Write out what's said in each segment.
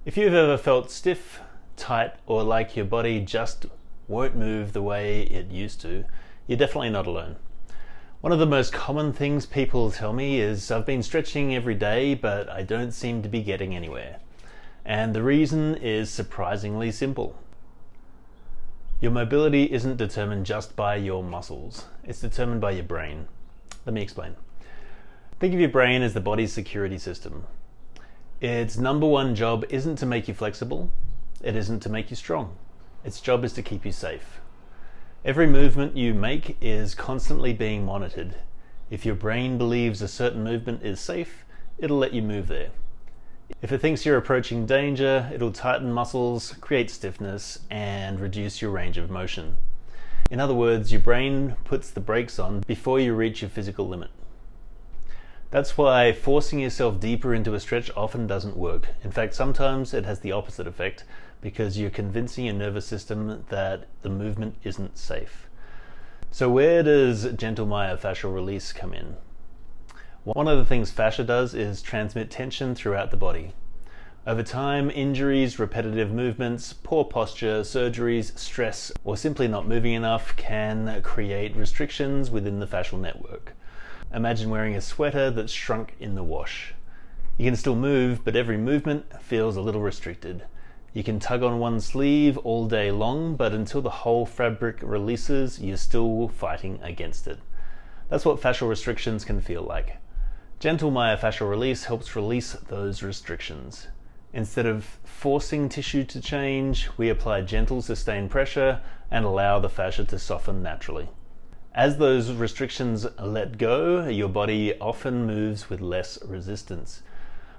If you've ever felt stiff, tight, or like your body just won't move the way it used to, you're definitely not alone. One of the most common things people tell me is, I've been stretching every day, but I don't seem to be getting anywhere. And the reason is surprisingly simple. Your mobility isn't determined just by your muscles, it's determined by your brain. Let me explain. Think of your brain as the body's security system. Its number one job isn't to make you flexible, it isn't to make you strong. Its job is to keep you safe. Every movement you make is constantly being monitored. If your brain believes a certain movement is safe, it'll let you move there. If it thinks you're approaching danger, it'll tighten muscles, create stiffness, and reduce your range of motion. In other words, your brain puts the brakes on before you reach your physical limit. That's why forcing yourself deeper into a stretch often doesn't work. In fact, sometimes it has the opposite effect because you're convincing your nervous system that the movement isn't safe. So where does gentle myofascial release come in? One of the things fascia does is transmit tension throughout the body. Over time, injuries, repetitive movements, poor posture, surgeries, stress, or simply not moving enough can create restrictions within the fascial network. Imagine wearing a sweater that's shrunk in the wash. You can still move, but every movement feels a little restricted. You can tug on one sleeve all day long, but until the whole fabric releases, you're still fighting against it. That's what fascial restrictions can feel like. Gentle myofascial release helps release those restrictions. Instead of forcing tissue to change, we apply gentle, sustained pressure and allow the fascia to soften naturally. As those restrictions let go, your body often moves with less resistance.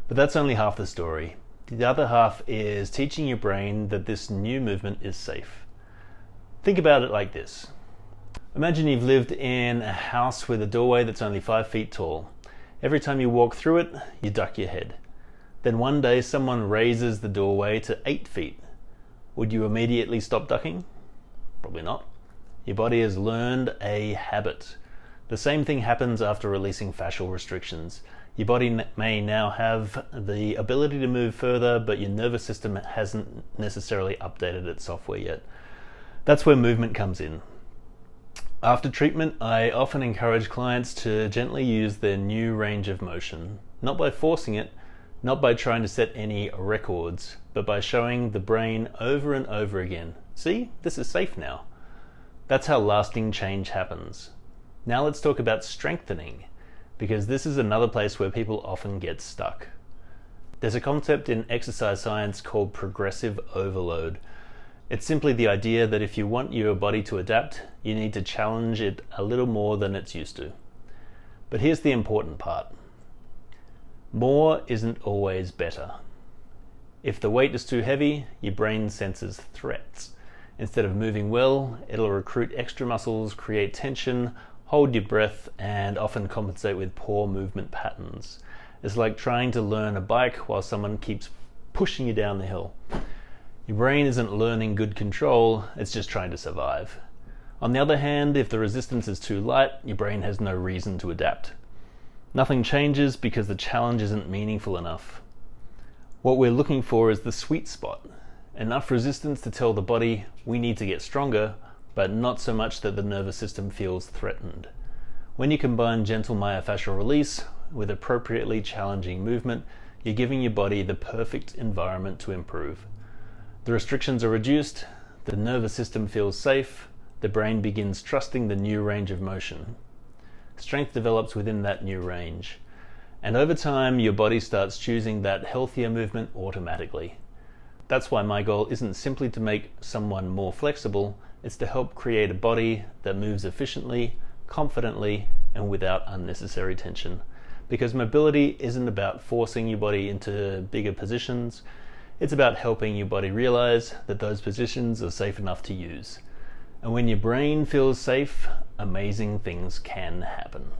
But that's only half the story. The other half is teaching your brain that this new movement is safe. Think about it like this. Imagine you've lived in a house with a doorway that's only 5 feet tall. Every time you walk through it, you duck your head. Then one day someone raises the doorway to 8 feet. Would you immediately stop ducking? Probably not. Your body has learned a habit. The same thing happens after releasing fascial restrictions. Your body may now have the ability to move further, but your nervous system hasn't necessarily updated its software yet. That's where movement comes in. After treatment, I often encourage clients to gently use their new range of motion, not by forcing it, not by trying to set any records, but by showing the brain over and over again, see, this is safe now. That's how lasting change happens. Now let's talk about strengthening, because this is another place where people often get stuck. There's a concept in exercise science called progressive overload. It's simply the idea that if you want your body to adapt, you need to challenge it a little more than it's used to. But here's the important part. More isn't always better. If the weight is too heavy, your brain senses threats. Instead of moving well, it'll recruit extra muscles, create tension, hold your breath, and often compensate with poor movement patterns. It's like trying to learn a bike while someone keeps pushing you down the hill. Your brain isn't learning good control, it's just trying to survive. On the other hand, if the resistance is too light, your brain has no reason to adapt. Nothing changes because the challenge isn't meaningful enough. What we're looking for is the sweet spot. Enough resistance to tell the body we need to get stronger, but not so much that the nervous system feels threatened. When you combine gentle myofascial release with appropriately challenging movement, you're giving your body the perfect environment to improve. The restrictions are reduced, the nervous system feels safe, the brain begins trusting the new range of motion. Strength develops within that new range. And over time, your body starts choosing that healthier movement automatically. That's why my goal isn't simply to make someone more flexible, it's to help create a body that moves efficiently, confidently, and without unnecessary tension. Because mobility isn't about forcing your body into bigger positions, it's about helping your body realize that those positions are safe enough to use. And when your brain feels safe, amazing things can happen.